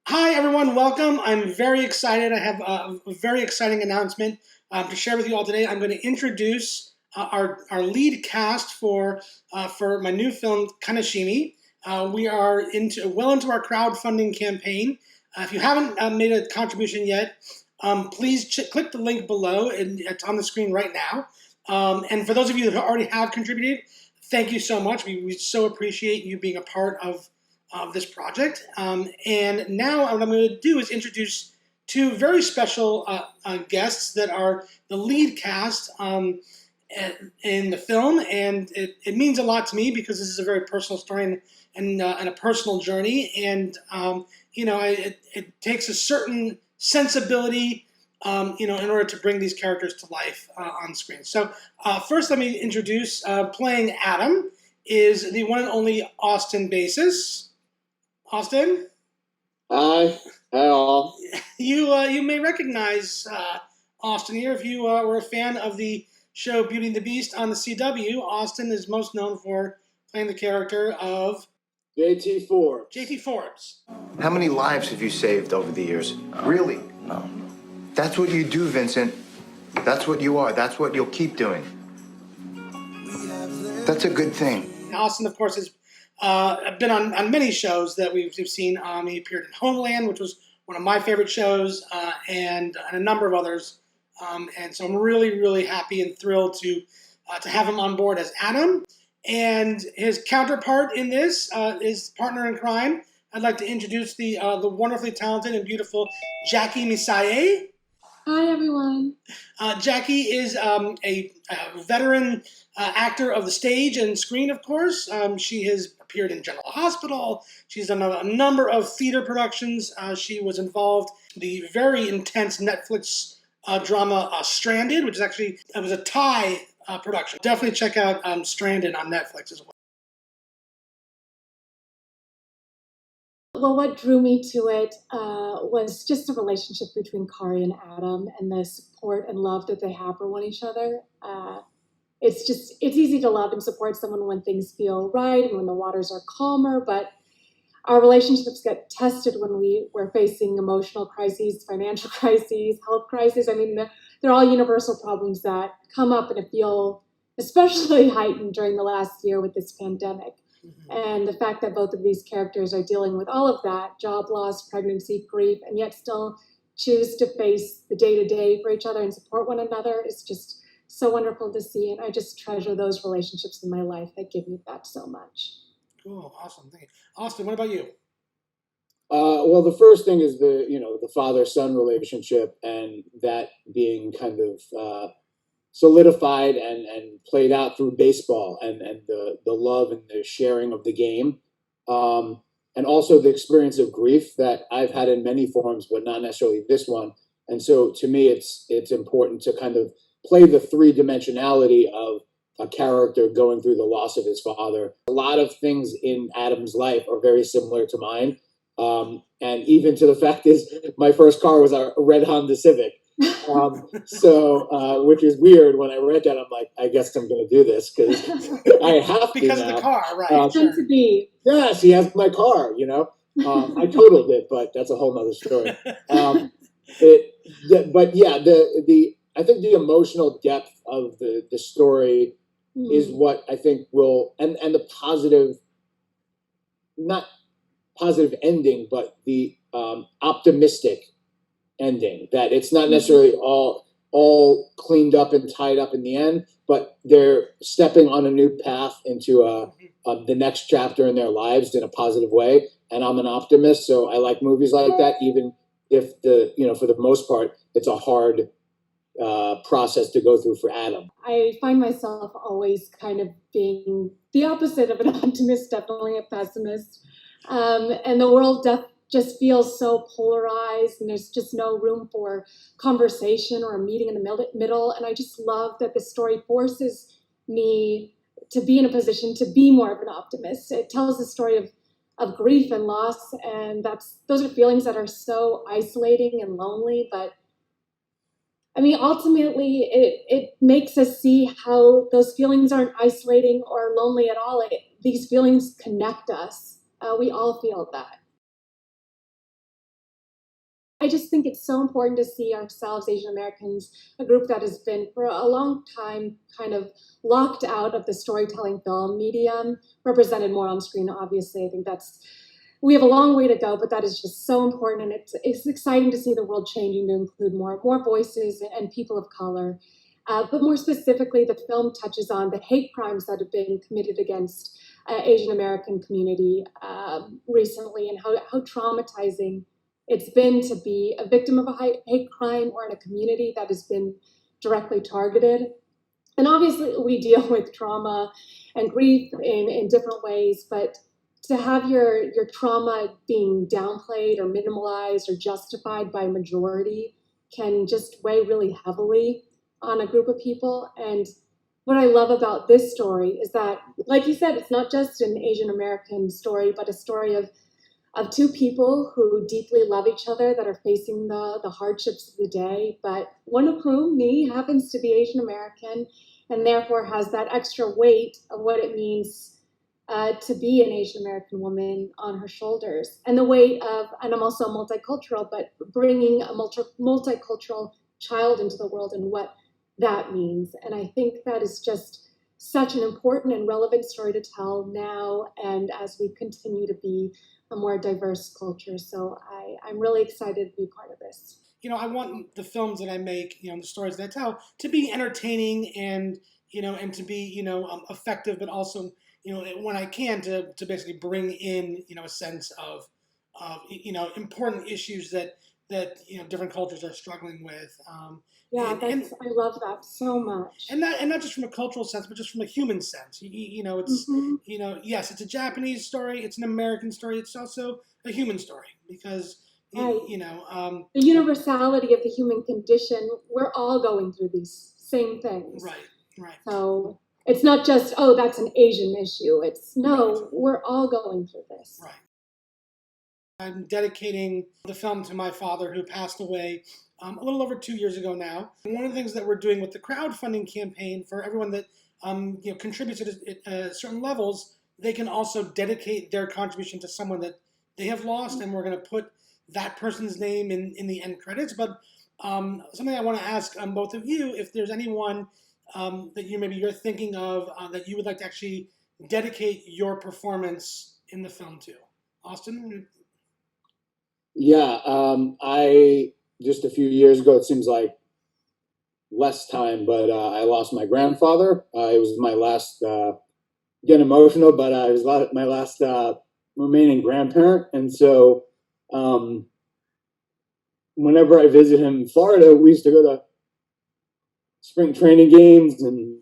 Hi, everyone. Welcome. I'm very excited. I have a very exciting announcement to share with you all today. I'm going to introduce our lead cast for my new film, Kanashimi. We are well into our crowdfunding campaign. If you haven't made a contribution yet, please click the link below. It's on the screen right now. And for those of you that already have contributed, thank you so much. We so appreciate you being a part of this project. And now what I'm going to do is introduce two very special guests that are the lead cast in the film. And it means a lot to me because this is a very personal story and a personal journey. And, it takes a certain sensibility, in order to bring these characters to life on screen. So first, let me introduce playing Adam is the one and only Austin Basis. Austin? Hi. Hi all. You may recognize Austin here if you were a fan of the show Beauty and the Beast on the CW. Austin is most known for playing the character of JT Forbes. JT Forbes. How many lives have you saved over the years? Really? No. That's what you do, Vincent. That's what you are. That's what you'll keep doing. That's a good thing. Austin, of course, has been on many shows that we've seen. He appeared in Homeland, which was one of my favorite shows, and a number of others. And so I'm really, really happy and thrilled to have him on board as Adam. And his counterpart in this is partner in crime. I'd like to introduce the wonderfully talented and beautiful Jackie Misaye. Hi, everyone. Jackie is a veteran actor of the stage and screen, of course. She has appeared in General Hospital. She's done a number of theater productions. She was involved in the very intense Netflix drama Stranded, which is actually, it was a Thai production. Definitely check out Stranded on Netflix as well. Well, what drew me to it was just the relationship between Kari and Adam and the support and love that they have for one each other. It's easy to love and support someone when things feel right and when the waters are calmer, but our relationships get tested when we're facing emotional crises, financial crises, health crises. I mean, they're all universal problems that come up and feel especially heightened during the last year with this pandemic. And the fact that both of these characters are dealing with all of that, job loss, pregnancy, grief, and yet still choose to face the day-to-day for each other and support one another is just so wonderful to see. And I just treasure those relationships in my life that give me that so much. Cool, awesome, thank you. Austin, what about you? Well, the first thing is the father-son relationship, and that being kind of solidified and played out through baseball and the love and the sharing of the game. And also the experience of grief that I've had in many forms, but not necessarily this one. And so to me, it's important to kind of play the three-dimensionality of a character going through the loss of his father. A lot of things in Adam's life are very similar to mine. And even to the fact is my first car was a red Honda Civic. Which is weird. When I read that, I'm like, I guess I'm going to do this because I have to because now. Of the car, right? Sure. To be. Yes, he has my car. I totaled it, but that's a whole nother story. I think the emotional depth of the story is what I think will, and the positive, not positive ending, but the optimistic ending, that it's not necessarily all cleaned up and tied up in the end, but they're stepping on a new path into the next chapter in their lives in a positive way. And I'm an optimist, so I like movies like that, even if for the most part, it's a hard process to go through for Adam. I find myself always kind of being the opposite of an optimist, definitely a pessimist. And the world just feels so polarized, and there's just no room for conversation or a meeting in the middle. And I just love that the story forces me to be in a position to be more of an optimist. It tells the story of grief and loss, and those are feelings that are so isolating and lonely. But I mean, ultimately, it makes us see how those feelings aren't isolating or lonely at all. These feelings connect us. We all feel that. think it's so important to see ourselves, Asian Americans, a group that has been for a long time kind of locked out of the storytelling film medium, represented more on screen, obviously. I think we have a long way to go, but that is just so important, and it's exciting to see the world changing to include more voices and people of color. But more specifically, the film touches on the hate crimes that have been committed against Asian American community recently, and how traumatizing it's been to be a victim of a hate crime or in a community that has been directly targeted. And obviously, we deal with trauma and grief in different ways, but to have your trauma being downplayed or minimalized or justified by a majority can just weigh really heavily on a group of people. And what I love about this story is that, like you said, it's not just an Asian American story, but a story of two people who deeply love each other that are facing the hardships of the day, but one of whom, me, happens to be Asian American and therefore has that extra weight of what it means to be an Asian American woman on her shoulders. And the weight of, and I'm also multicultural, but bringing a multicultural child into the world and what that means. And I think that is just such an important and relevant story to tell now and as we continue to be a more diverse culture. So I'm really excited to be part of this. I want the films that I make, the stories that I tell, to be entertaining and and to be effective, but also when I can to basically bring in a sense of important issues that different cultures are struggling with. Yeah, and I love that so much. and not just from a cultural sense, but just from a human sense. It's yes, it's a Japanese story, it's an American story, it's also a human story because Right. the The universality of the human condition, we're all going through these same things. Right. So it's not just, oh, that's an Asian issue. It's no, Right. We're all going through this. Right. I'm dedicating the film to my father, who passed away a little over 2 years ago now. And one of the things that we're doing with the crowdfunding campaign for everyone that contributes at certain levels, they can also dedicate their contribution to someone that they have lost, and we're going to put that person's name in the end credits. But something I want to ask both of you, if there's anyone that you're thinking of that you would like to actually dedicate your performance in the film to. Austin? Yeah, I just a few years ago, it seems like less time, but I lost my grandfather. It was my last, getting emotional, but it was my last remaining grandparent. And so whenever I visit him in Florida, we used to go to spring training games and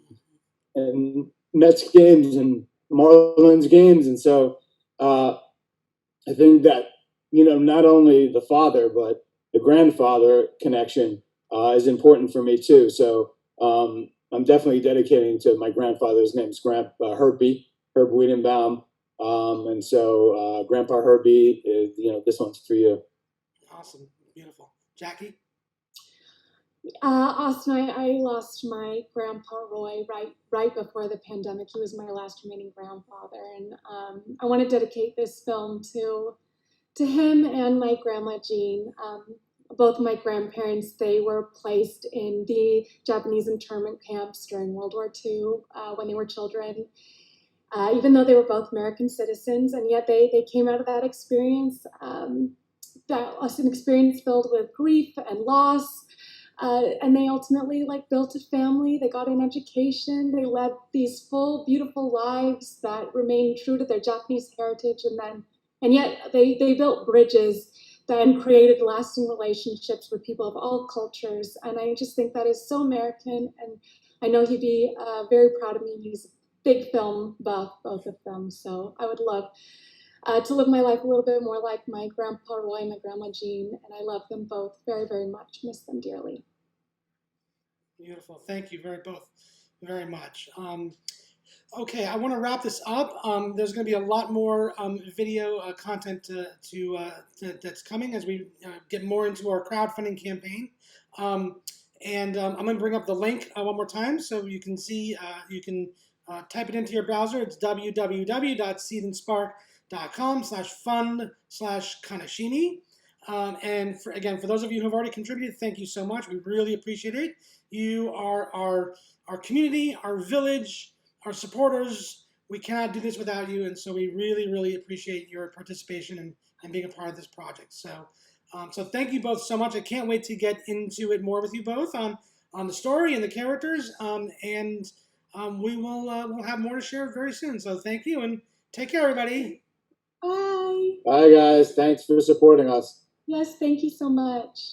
Mets games and Marlins games. And so I think that, not only the father, but the grandfather connection is important for me too. So I'm definitely dedicating to my grandfather's name is Grandpa Herb Wiedenbaum. And so Grandpa Herbie, this one's for you. Awesome. Beautiful. Jackie? Austin, I lost my grandpa Roy right before the pandemic. He was my last remaining grandfather, and I want to dedicate this film to him and my grandma Jean. Both my grandparents, they were placed in the Japanese internment camps during World War II when they were children. Even though they were both American citizens, and yet they came out of that experience. That was an experience filled with grief and loss. And they ultimately built a family. They got an education. They led these full, beautiful lives that remained true to their Japanese heritage. And yet they built bridges and created lasting relationships with people of all cultures. And I just think that is so American. And I know he'd be very proud of me. He's a big film buff, both of them. So I would love to live my life a little bit more like my grandpa Roy and my grandma Jean, and I love them both very, very much. Miss them dearly. Beautiful. Thank you both very much. Okay, I want to wrap this up. There's going to be a lot more video content that's coming as we get more into our crowdfunding campaign. And I'm going to bring up the link one more time so you can see, you can type it into your browser. It's www.seedandspark.com/fund/Kanashimi. And again, for those of you who have already contributed, thank you so much. We really appreciate it. You are our community, our village, our supporters. We cannot do this without you, and so we really, really appreciate your participation and being a part of this project. So thank you both so much. I can't wait to get into it more with you both on the story and the characters, and we'll have more to share very soon. So thank you, and take care, everybody. Bye. Bye, guys. Thanks for supporting us. Yes, thank you so much.